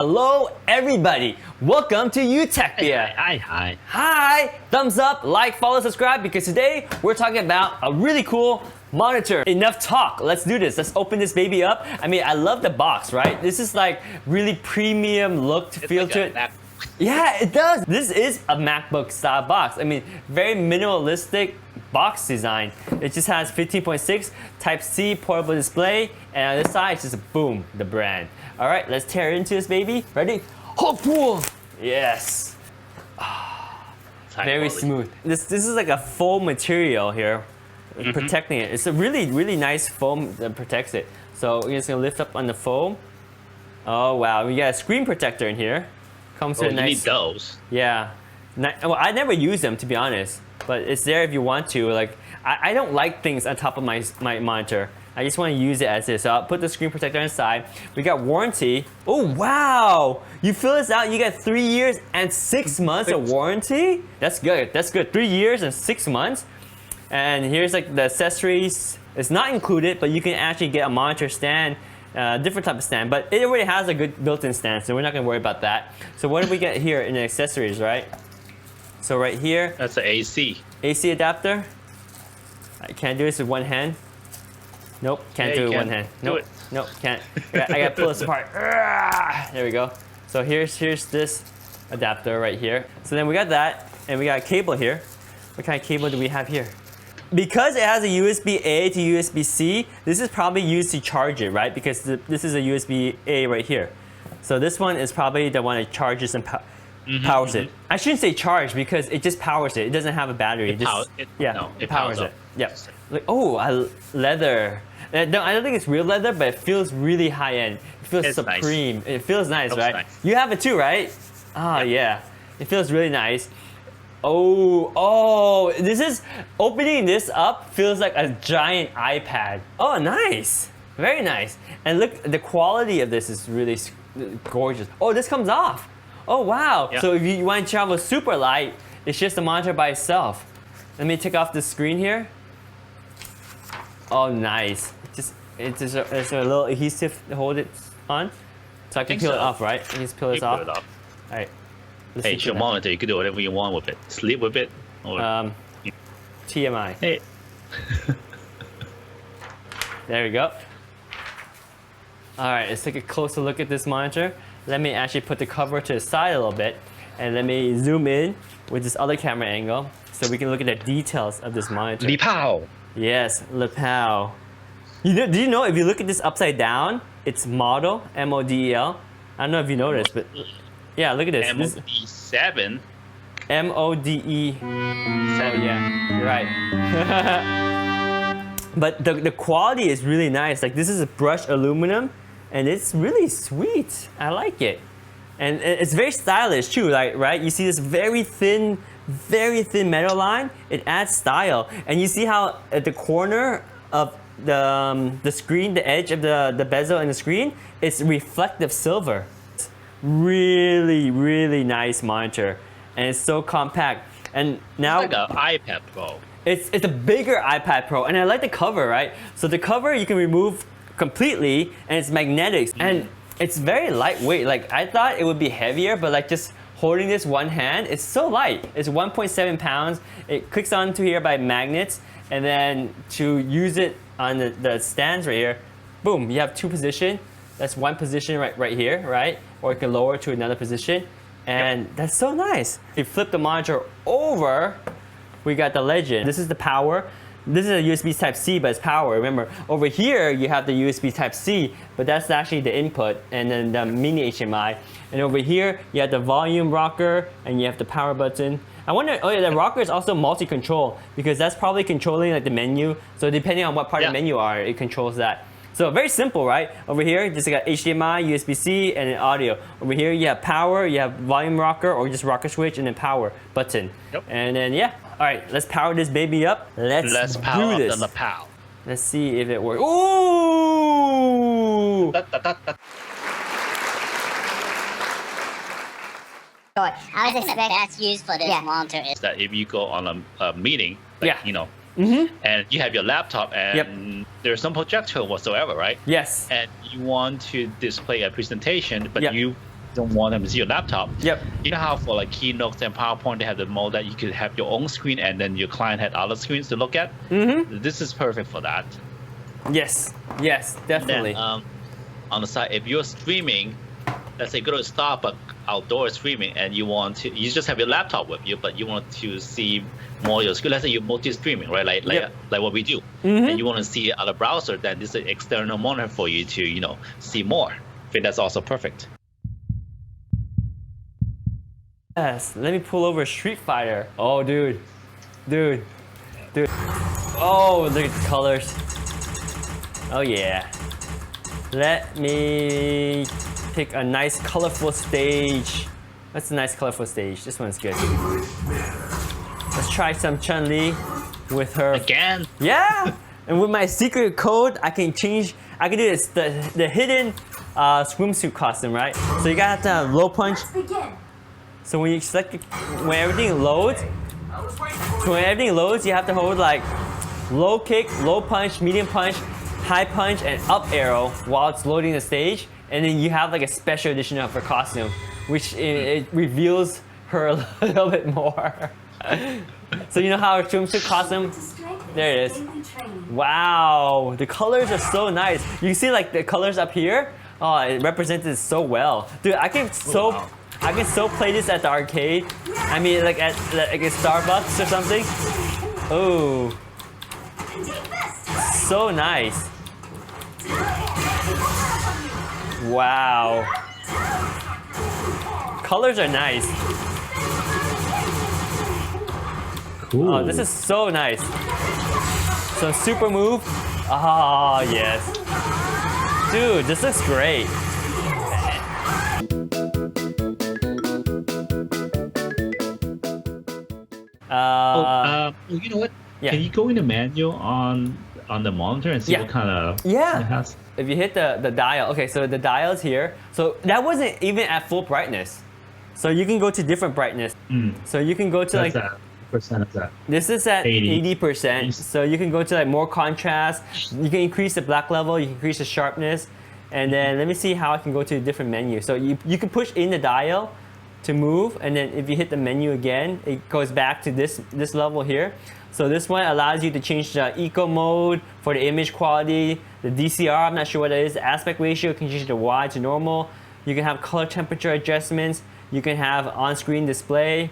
Hello everybody, welcome to Utechpia. Hi, thumbs up, like, follow, subscribe, because today we're talking about a really cool monitor. Enough talk, let's do this. Let's open this baby up. I mean, I love the box, right? This is like really premium look to feel to it. Yeah, it does. This is a MacBook style box. I mean, very minimalistic box design. It just has 15.6 Type-C portable display, and on this side, it's just boom, the brand. All right, let's tear into this baby. Ready? Hopeful. Yes. Very smooth. This is like a foam material here, protecting it. It's a really nice foam that protects it. So we're just gonna lift up on the foam. Oh wow, we got a screen protector in here. Comes with a nice. You need those. Yeah. Well, I never use them, to be honest, but it's there if you want to. Like, I don't like things on top of my monitor. I just want to use it as is. So I'll put the screen protector inside. We got warranty. Oh wow! You fill this out, you get 3 years and 6 months of warranty. That's good. That's good. 3 years and 6 months. And here's like the accessories. It's not included, but you can actually get a monitor stand. Different type of stand, but it already has a good built-in stand, so we're not gonna worry about that. So what do we get here in the accessories, right? So right here, that's the AC adapter. I can't do this with one hand. Nope, can't do it with one hand. Nope, nope, can't. I gotta pull this apart. There we go. So here's this adapter right here. So then we got that, and we got a cable here. What kind of cable do we have here? Because it has a USB-A to USB-C, this is probably used to charge it, right? Because this is a USB-A right here. So this one is probably the one that charges and powers it. I shouldn't say charge because it just powers it. It doesn't have a battery. It powers it. Yeah. Like, oh, leather. No, I don't think it's real leather, but it feels really high-end. It feels supreme. Nice. It feels nice, right? Nice. You have it too, right? Oh, yeah. It feels really nice. Oh, this is, opening this up feels like a giant iPad. Oh, nice. Very nice. And look, the quality of this is really gorgeous. Oh, this comes off. Oh, wow. Yeah. So if you want to travel super light, it's just a monitor by itself. Let me take off the screen here. Oh, nice. It's a little adhesive to hold it on. So I can peel it off, right? I can just peel this off. All right. Hey, it's your monitor. You can do whatever you want with it. Sleep with it. Or TMI. Hey. There we go. All right, let's take a closer look at this monitor. Let me actually put the cover to the side a little bit, and let me zoom in with this other camera angle so we can look at the details of this monitor. Lepow. Yes, Lepow. Do you know if you look at this upside down, it's model, M-O-D-E-L. I don't know if you noticed, but yeah, look at this. M-O-D-E-7. M-O-D-E-7, yeah, you're right. But the quality is really nice. Like, this is a brushed aluminum, and it's really sweet. I like it. And it's very stylish too, like, right? You see this very thin metal line. It adds style. And you see how at the corner of the screen, the edge of the bezel and the screen, it's reflective silver. Really nice monitor, and it's so compact. And now it's like an iPad Pro. It's a bigger iPad Pro, and I like the cover, right? So the cover you can remove completely, and it's magnetic, and it's very lightweight. Like, I thought it would be heavier, but like just holding this one hand, it's so light. It's 1.7 pounds. It clicks onto here by magnets, and then to use it on the stands right here, boom, you have two positions. That's one position right here, right? Or you can lower to another position. And that's so nice. If you flip the monitor over, we got the legend. This is the power. This is a USB Type-C, but it's power. Remember, over here, you have the USB Type-C, but that's actually the input, and then the mini HDMI. And over here, you have the volume rocker, and you have the power button. I wonder, oh yeah, the rocker is also multi-control, because that's probably controlling like the menu. So depending on what part of the menu are, it controls that. So very simple, right? Over here, just got HDMI, USB-C, and then audio. Over here, you have power, you have volume rocker, or just rocker switch, and then power button. Yep. And then, yeah. All right, let's power this baby up. Let's power do this. Up the Lepow. Let's see if it works. Ooh! I was expecting that's used for this monitor is that if you go on a meeting, like, you know, and you have your laptop and there's no projector whatsoever, right? Yes. And you want to display a presentation, but you don't want them to see your laptop. Yep. You know how for like keynotes and PowerPoint they have the mode that you could have your own screen and then your client had other screens to look at. This is perfect for that. Yes. Yes, definitely. Then, on the side, if you're streaming, let's say go to Starbucks outdoor streaming, and you just have your laptop with you, but you want to see more of your screen. Let's say you're multi-streaming, right? Like what we do, and you want to see other browser. Then this is an external monitor for you to see more. I think that's also perfect. Yes. Let me pull over Street Fighter. Oh, dude. Oh, look at the colors. Oh yeah. Let me pick a nice colorful stage. That's a nice colorful stage. This one's good. Let's try some Chun-Li with her. Again? Yeah! And with my secret code, I can do this, the hidden swimsuit costume, right? So you gotta have to have low punch. So when you select, when everything loads, you have to hold like low kick, low punch, medium punch, high punch, and up arrow while it's loading the stage, and then you have like a special edition of her costume, which it reveals her a little bit more. So you know how her swimsuit costume? There it is. Wow, the colors are so nice. You see like the colors up here? Oh, it represents it so well, dude. I can so play this at the arcade. I mean, like at a Starbucks or something. Oh, so nice. Wow. Colors are nice. Cool. Oh, this is so nice. So super move. Ah, yes. Dude, this looks great. You know what? Yeah. Can you go in the menu on the monitor and see what kind of it has? If you hit the dial, okay, so the dial's here. So that wasn't even at full brightness. So you can go to different brightness. So you can go to That's like, that percent of that. this is at 80. 80%. So you can go to like more contrast. You can increase the black level, you can increase the sharpness. And then let me see how I can go to a different menu. So you can push in the dial to move, and then if you hit the menu again, it goes back to this level here. So this one allows you to change the eco mode for the image quality, the DCR, I'm not sure what it is, the aspect ratio, you can change the wide to normal. You can have color temperature adjustments. You can have on-screen display.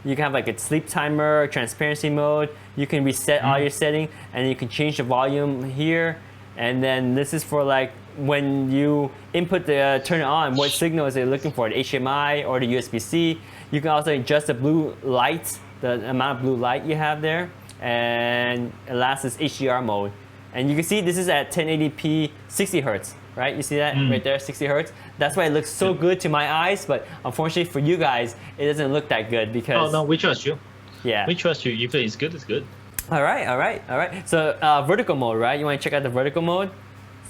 You can have like a sleep timer, transparency mode. You can reset all your settings, and you can change the volume here. And then this is for like when you input the turn it on, what signal is it looking for, the HDMI or the USB-C. You can also adjust the blue light, the amount of blue light you have there. And last is HDR mode. And you can see this is at 1080p 60 Hertz, right? You see that right there, 60 Hertz? That's why it looks so good to my eyes, but unfortunately for you guys, it doesn't look that good because... Oh no, we trust you. Yeah. We trust you. If it's good, it's good. All right. So vertical mode, right? You want to check out the vertical mode?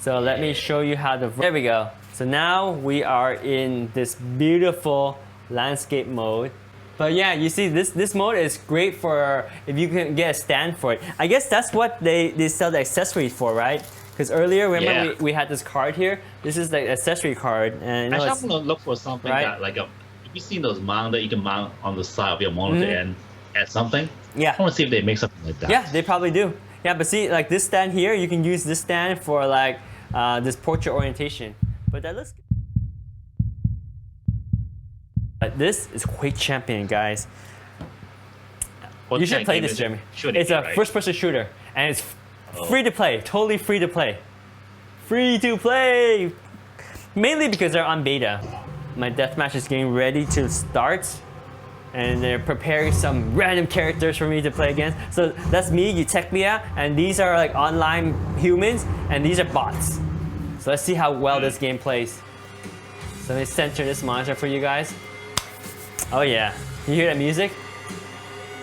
So let me show you how there we go. So now we are in this beautiful landscape mode. But yeah, you see this mode is great for if you can get a stand for it. I guess that's what they sell the accessories for, right? Because earlier, remember we had this card here? This is the accessory card. And Actually, I'm gonna look for something that like if you've seen those mount that you can mount on the side of your monitor and add something. Yeah. I want to see if they make something like that. Yeah, they probably do. Yeah, but see, like this stand here, you can use this stand for like this portrait orientation. But that looks good. But this is Quake Champion, guys. You should play this, Jeremy. It's a first-person shooter, and it's free to play, totally free to play. Free to play! Mainly because they're on beta. My deathmatch is getting ready to start, and they're preparing some random characters for me to play against. So that's me, Utechlia, and these are like online humans, and these are bots. So let's see how well this game plays. So let me center this monitor for you guys. Oh yeah, you hear that music?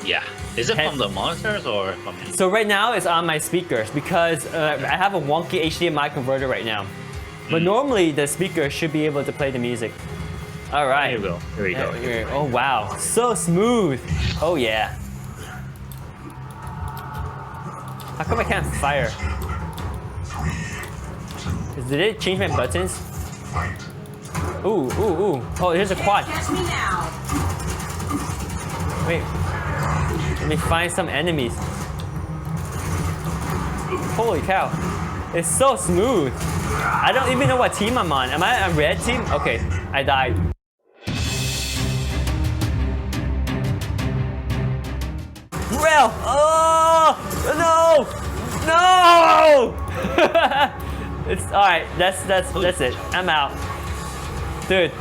Yeah. Is it from the monitors or from you? So right now it's on my speakers because I have a wonky HDMI converter right now. But normally the speaker should be able to play the music. All right. Here we go. Here we go. Here. Oh wow, so smooth. Oh yeah. How come I can't fire? Did it change my buttons? Ooh, ooh, ooh. Oh, here's a quad. Catch me now. Wait. Let me find some enemies. Holy cow. It's so smooth. I don't even know what team I'm on. Am I on red team? Okay, I died. Rail! Oh! No! No! It's alright, that's it. I'm out. Dude,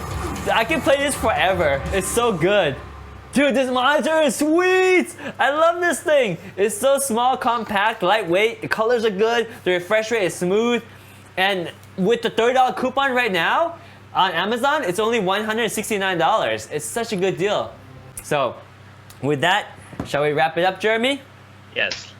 I can play this forever. It's so good. Dude, this monitor is sweet! I love this thing. It's so small, compact, lightweight. The colors are good. The refresh rate is smooth. And with the $30 coupon right now on Amazon, it's only $169. It's such a good deal. So, with that, shall we wrap it up, Jeremy? Yes,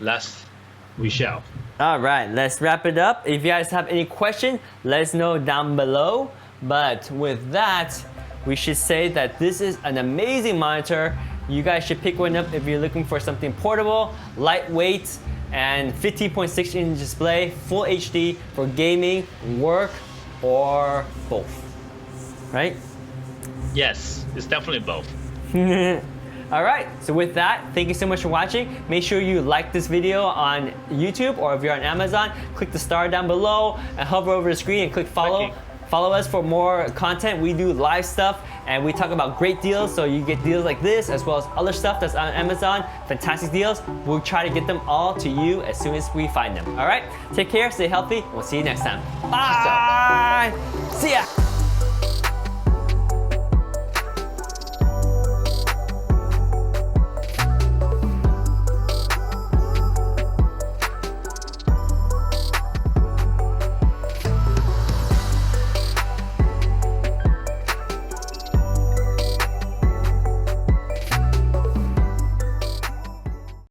we shall. All right, let's wrap it up. If you guys have any questions, let us know down below. But with that, we should say that this is an amazing monitor. You guys should pick one up if you're looking for something portable, lightweight, and 15.6 inch display, full HD for gaming, work, or both. Right? Yes, it's definitely both. All right, so with that, thank you so much for watching. Make sure you like this video on YouTube, or if you're on Amazon, click the star down below and hover over the screen and click follow. Follow us for more content. We do live stuff and we talk about great deals, so you get deals like this as well as other stuff that's on Amazon. Fantastic deals. We'll try to get them all to you as soon as we find them. All right, take care, stay healthy. We'll see you next time. Bye. See ya.